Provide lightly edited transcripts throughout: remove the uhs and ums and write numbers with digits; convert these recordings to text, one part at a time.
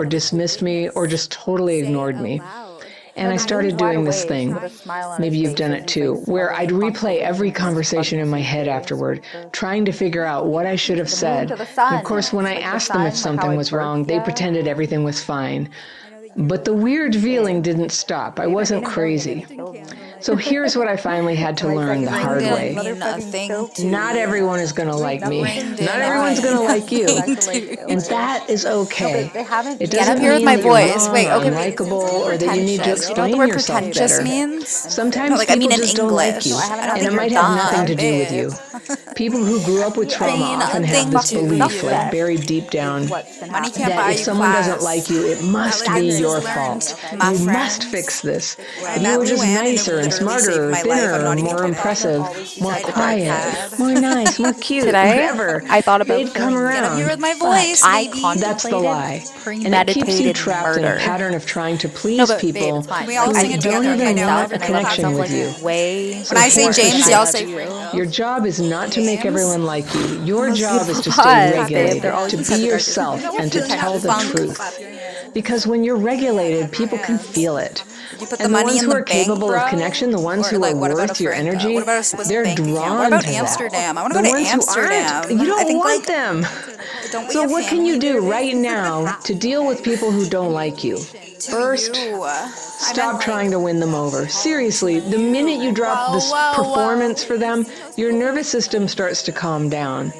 or dismissed me or just totally ignored me. And I started doing this thing, maybe you've done it too, where I'd replay every conversation in my head afterward, trying to figure out what I should have said. And of course, when I asked them if something was wrong, they pretended everything was fine. But the weird feeling didn't stop. I wasn't crazy. So here's what I finally had to learn the hard way. Not everyone is going to like me. Not everyone's going to like you. And that is okay. It Get up doesn't here with mean my that you're voice. wrong Wait, or okay. unlikable or that you need to explain word yourself pretentious better. means? Sometimes No, like, I people mean in just don't like you. English. I don't And think it might you're have nothing to dumb, do with you. People who grew up with trauma often have this belief, like buried deep down, Money can't buy that if you someone doesn't class. like you, it must be your fault. My You friends. must fix this. I If met you were just Luann, and it nicer and literally saved smarter, my life. I'm thinner, not even more kidding. impressive, more I quiet, had. more nice, more cute, Today, whatever, I thought about they'd come killing you. around. Get up here with my But voice, baby. that's the lie. And it keeps you Premeditated trapped in a murder. pattern of trying to No, please but babe, people it's fine. who We all sing it don't together, okay? even Now, want a and I love how it connection sounds with like you. way. So When I say here's the James, shit. y'all say Your job is not to make James. everyone like you. Your job is to Pause, stay babe. regulated, They're always to be the yourself, and to tell the truth. Because when you're regulated, people can feel it. You put the And the money ones in who the are bank, capable bro? of connection, the ones Or, who like, are what about worth a your Franco? energy, What about a Swiss they're bank account? drawn What about to that. Amsterdam? I want The to go to ones who aren't, Amsterdam. you I don't think, want like, them. don't we So have what can you family do there, right baby? now to deal with people who don't like you? First, stop trying to win them over. Seriously, the minute you drop this performance for them, your nervous system starts to calm down.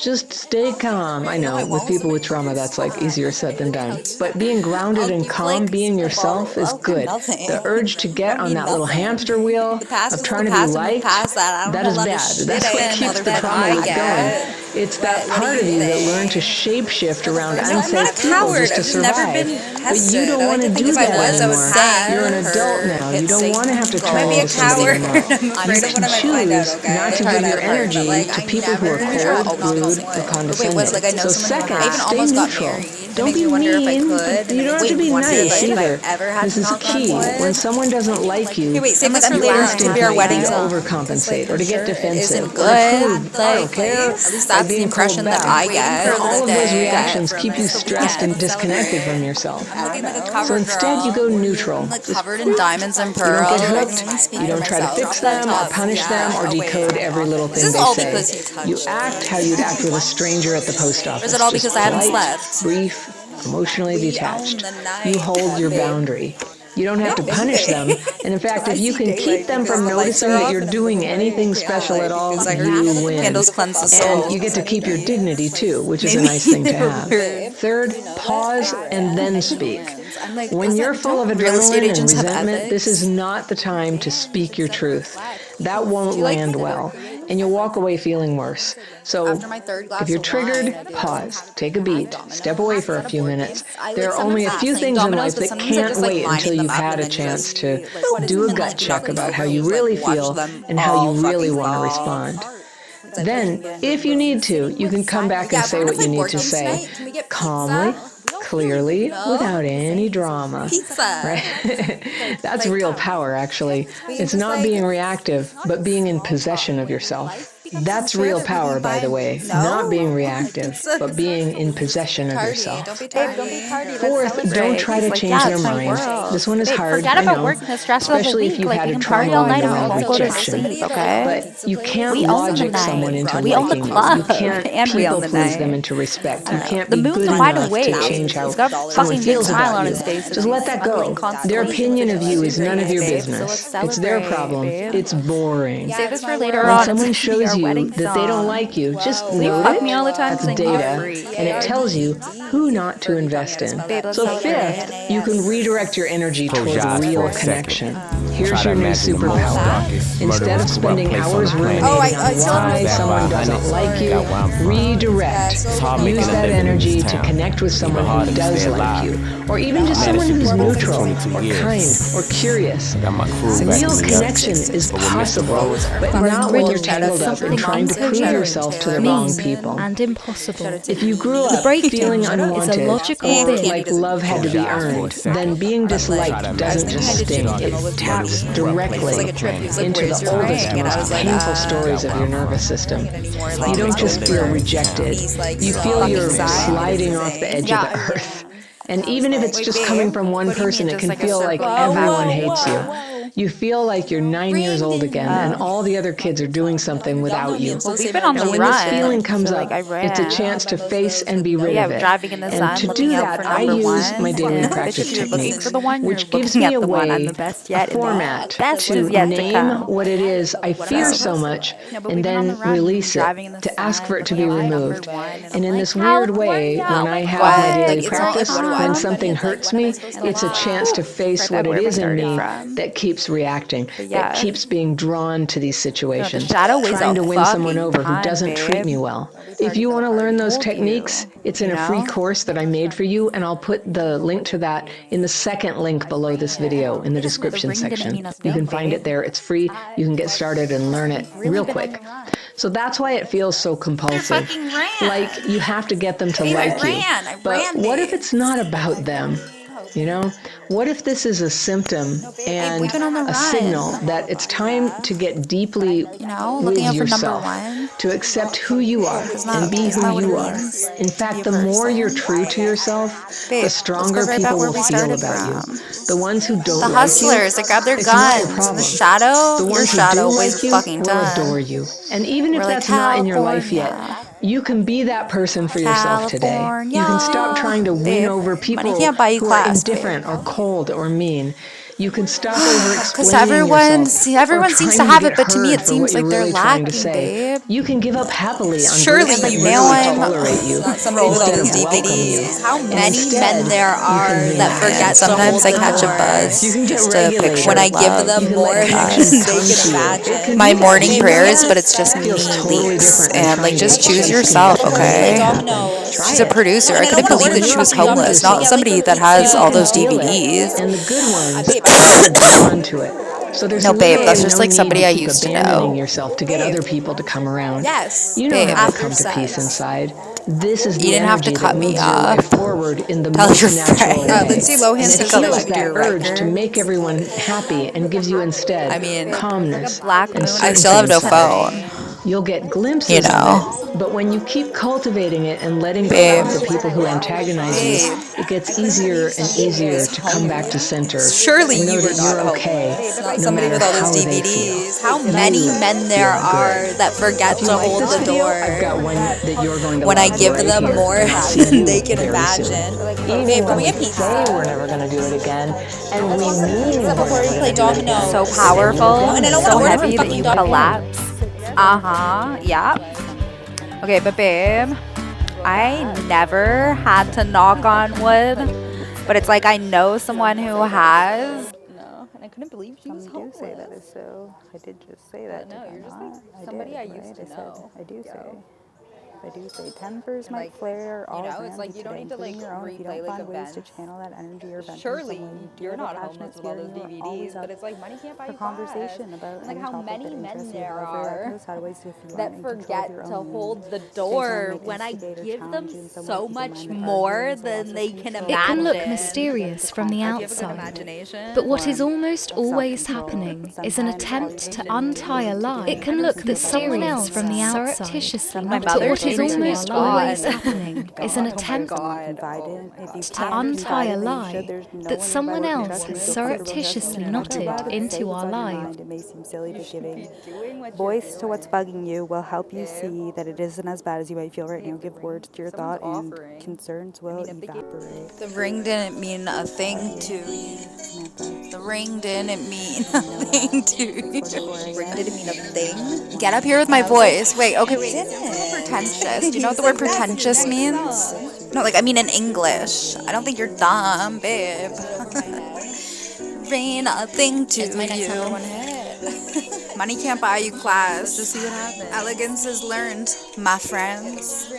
Just stay calm. I know, with people with trauma, that's like easier said than done. But being grounded and calm, being yourself is good. The urge to get on that little hamster wheel of trying to be liked, that is bad. That's what keeps the trauma loop going. It's that part of you that learned to shapeshift around unsafe people just to survive. But you don't want to do that anymore. You're an adult now. You don't want to have to turn into somebody anymore. You can choose not to give your energy to people who are cold, rude, or condescending. So second, stay neutral. Don't be mean, but you don't have to be nice either. This is key. When someone doesn't like you, Okay, wait, save this for the later. instinct Maybe our might wedding be to song. overcompensate or to get defensive Isn't or to prove, good. I don't care. At least that's the impression that I get. And all of those reactions keep you stressed and disconnected from yourself. So instead, you go neutral. Like covered in diamonds and You pearls. don't get hooked. You don't try to fix them or punish them or decode every little thing This is they all say. because you touched You act how you'd act with a stranger at the post office. Or is it all Just because I haven't polite, slept? brief, emotionally detached. the night, You hold your boundary. You don't have to punish them. And in fact, if you can keep them from noticing that you're doing anything special at all, you win. Candles cleanse the soul. And you get to keep your dignity too, which is a nice thing to have. Third, pause and then speak. When you're full of real estate adrenaline and agents have resentment, this ethics? is not the time to speak your truth. That won't land well, and you'll walk away feeling worse. So After my third glass if you're of triggered, wine, pause, take a beat, step away for a few minutes. I There like are only a sometimes few like things in dominoes, life but that sometimes I can't just like wait lining until them you've up had and a then chance just, to like, do a and, gut like, check nothing about how over you you, really like, watch feel them and how all you really fucking want to fall respond. Then, if you need to, you can come back and say what you need to say, calmly, clearly, without any drama. Pizza. Right? That's real power, actually. It's not being reactive, but being in possession of yourself. That's real power, by the way. Not being reactive, but being in possession of yourself. Don't be tardy. Fourth, don't try to change their mind. This one is hard, Forget I about know, work and the stress of the especially week. if you've Like, had we a can party all night and we trauma won't go to rejection. sleep, okay? But you can't We own the logic night. someone into We own the liking you. club. You can't And we own people the please night. them into respect. You can't The be moon's good wide enough awake. to change how He's got a someone fucking big feels smile about on you. his face. Just let that go. Their opinion of you is none of your business. It's their problem. It's boring. Save this for later When on. someone It's gonna be shows our you wedding that they don't song. like you, just They note fuck it. me all the time That's saying data, free. and it tells you who not to invest in. So fifth, you can redirect your energy toward real connection. Here's your new superpower. Instead of spending hours ruminating on why someone doesn't like you, redirect. Use that energy to connect with someone who does like you, or even just someone who's neutral, or kind, or curious. Real connection is possible, but not when you're tangled up in trying to prove yourself to the wrong people. And impossible. If you grew up feeling unwanted, or like love had to be earned, then being disliked doesn't just sting, it taps directly into the oldest, most painful stories of your nervous system. You don't just feel rejected, you feel you're sliding off the edge of the earth. And even if it's just coming from one person, it can feel like everyone hates you. You feel like you're 9 years old again, and all the other kids are doing something without you. Well, we've been on the And when run. this feeling comes so, up, like, I ran. it's a chance to face and be rid of it. Driving in the sun, And to looking do out that, for I number use one. my daily And practice if you're looking techniques, for the one, you're which gives looking me at a the one. I'm way, the best a yet. format Best to is yet to name come. what it is I fear so much, and then release it, to ask for it to be removed. And in this weird way, when I have my daily practice, when something hurts me, it's a chance to face what it is in me that keeps reacting, that keeps being drawn to these situations, trying to win someone over who doesn't treat me well. If you want to learn those techniques, it's in a free course that I made for you, and I'll put the link to that in the second link below this video in the description section. You can find it there. It's free. You can get started and learn it real quick. So that's why it feels so compulsive. Like you have to get them to like you. But what if it's not about them? You know, what if this is a symptom and a signal that it's time to get deeply with yourself, to accept who you are and be who you are. In fact, the more you're true to yourself, the stronger people will feel about you. The ones who don't like you, hustlers, they grab their it's not your guns. problem. The shadow, The your ones who shadow do weighs like you fucking will ton. adore you. And even if We're like, that's not in your life yet, California. you can be that person for yourself today. You can stop trying to win Babe, over money people can't buy you who class, are indifferent or cold or mean. You can stop Because over-explaining everyone yourself seems or to have trying it, but to me it get heard for seems what like you're they're really trying to lacking, say. babe. You can give up happily on Surely groups that you literally know tolerate you Some roll with all instead these of welcome you. DVDs. How And many instead, men there you are can that relax. forget to Sometimes hold I the catch a door. buzz. You can get Just a regulated. picture When I of give love. them You can more let than connection come they to can you. imagine. It can My be that morning deep. prayers, but it's just me Feels totally leaks. different than And trying like, to just choose chase yourself, people okay? to happen. Try She's a it. producer. I And I couldn't don't wanna believe order that she was coffee on homeless, this, but not yeah, somebody like that the has all You those can feel it. DVDs. And the good ones are drawn to it. So there's No, babe, literally that's just no like need somebody to I keep used to abandoning know. yourself to get other people to come around. Yes. You know Babe. how to After come to peace sex. inside. This is You the didn't have to energy cut that me moves your life off. forward in the Tell most your natural friend. way. Lindsay Lohan And it sings heals Electric that urge to Record. make everyone happy and gives you instead I mean, calmness black and moon. I certainty still have no inside. phone. You'll get glimpses You of know. it, but when you keep cultivating it and letting go Babe. of the people who antagonize you, it gets easier and easier to come back to center Surely and know you were that not you're okay, homeless. Not no somebody matter with all how those they feel. DVDs. How many You men there feel are good. that forget If you to like hold this the video, door I've got one that you're going to when love I give right them here, more and I'll see than you they can very soon. imagine. Even Babe, when can we we get pizza? say we're never going to do it again, and we mean Pizza before we play dominoes. So powerful, And I don't so want to order heavy from that you fucking collapse. Yeah. Okay, but babe, I never had to knock on wood, but it's like I know someone who has. No, and I couldn't believe she was Some do say that homeless. is so. I did just say that. No, did I you're just not? like I somebody did, I right? used to I said know. I do Yo. say. I do say tempers And might like, flare. you All know, it's brands like of you don't today, need to like including your own. If you replay don't like find ways to events. channel that energy or vent in Surely some way, you do you're have a not passionate homeless with all spirit. those You are always DVDs, up but it's like money can't buy for you class. conversation about And like any how topic many that men interests you. there Feel free to are post sideways if you that aren't in control of forget your to own hold the Stay door calm, when I instigate or give them challenge you in some way, so keep in much mind that more arguments will than also they control can your It can look imagine. mysterious from the Do you have a good outside, imagination? but what is form almost of always self-control. happening is an Sometimes all attempt you're to gonna do untie a is lie. to It can do look is mysterious from the outside, surreptitiously My but mother what is came into almost our always life. happening is an attempt to untie a lie that someone else has surreptitiously knotted into our lives. It may seem silly, but giving Doing what voice to what's bugging you will help you see that it isn't as bad as you might feel right now. Give words to your thought, and concerns will evaporate. The ring didn't mean a thing to you. Samantha, The ring didn't mean a thing to you. 6:44 didn't mean a thing. Get up here with my voice. Wait, okay, wait. Didn't. Pretentious. Do you know what the word pretentious means? No, like, I mean in English. I don't think you're dumb, babe. Ain't a thing to It's my next number one you. hit. Money can't buy you class. Just see what happens. Elegance is learned, my friends.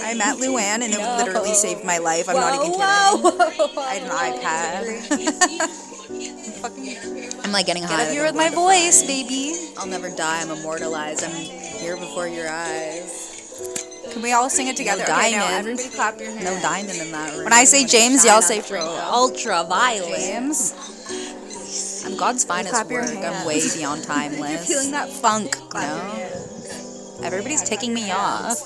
I met Luann and it literally saved my life. I'm not even kidding. I had an iPad. I'm like getting high. Get up here with my voice, baby. I'll never die. I'm immortalized. I'm here before your eyes. Can we all sing it together? No Okay, now diamond. everybody clap your hands. No diamond in that room. When I say James, y'all say Franco. Ultra violet. James. I'm God's finest Clap your work. hands. I'm way beyond timeless. You're feeling that funk, no? Everybody's ticking me off.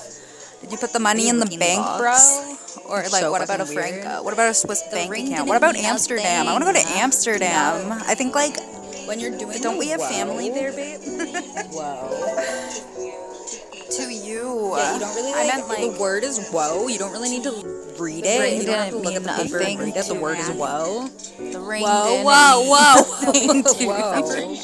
Did you put the money in the Looking bank, box. bro? Or like, So what about a fucking weird. Franco? What about a Swiss bank ring account? didn't What about mean a Amsterdam? I want to go to thing. Amsterdam. I think like When you're doing Don't the we have whoa, family there, babe? Whoa. To you. Yeah, you don't really I like, meant like the word is whoa. You don't really need to read it. You don't have to look at the paper and read it. The word is whoa. the ring Whoa, didn't whoa, mean- whoa.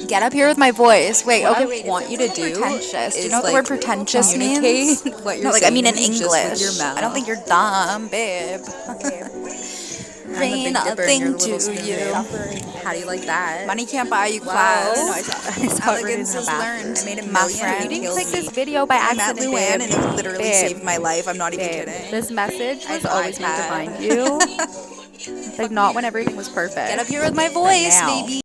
Get up here with my voice. Wait, What okay. I want you to do Pretentious. Do you is, know what the like, word pretentious communicate means? what you're No, like I saying mean in to me just English. with your mouth. I don't think you're dumb, babe. Rain nothing to you. How do you like that? Money can't buy you Wow. class. No, I saw it Elegance is learned. I made a My million friend. and You it click kills this me. video by I met accident, Luann babe. and it literally Babe. saved my life. I'm not even Babe, kidding. this message was I've always meant to iPad. find you. Like not when everything was perfect. Get up here with my voice, now. baby.